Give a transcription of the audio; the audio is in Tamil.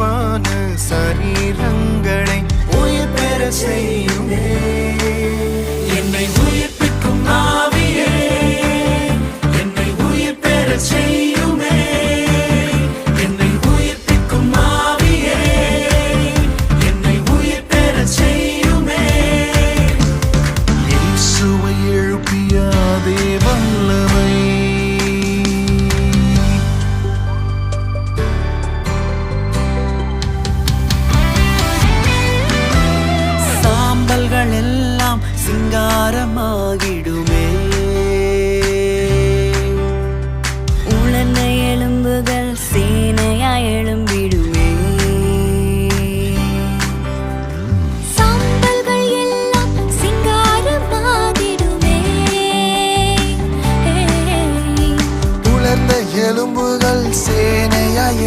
உருவான சரீரங்களை உயிர் பெற செய்யுமே. என்னை உயிர்ப்பிக்கும் ஆவியே, என்னை உயிர் பெற செய்யுமே. என்னை உயிர்ப்பிக்கும் ஆவியே, என்னை உயிர் பெற செய்யுமே. இயேசுவை எழுப்பிய அதே வல்லமை எல்லாம் சிங்காரமாகிடுமே. உலர்ந்த எலும்புகள் சேனையாய் எழும்பிடுமே. சாம்பல்கள் எல்லாம் சிங்காரமாகிடுமே. உலர்ந்த எலும்புகள் சேனையாய்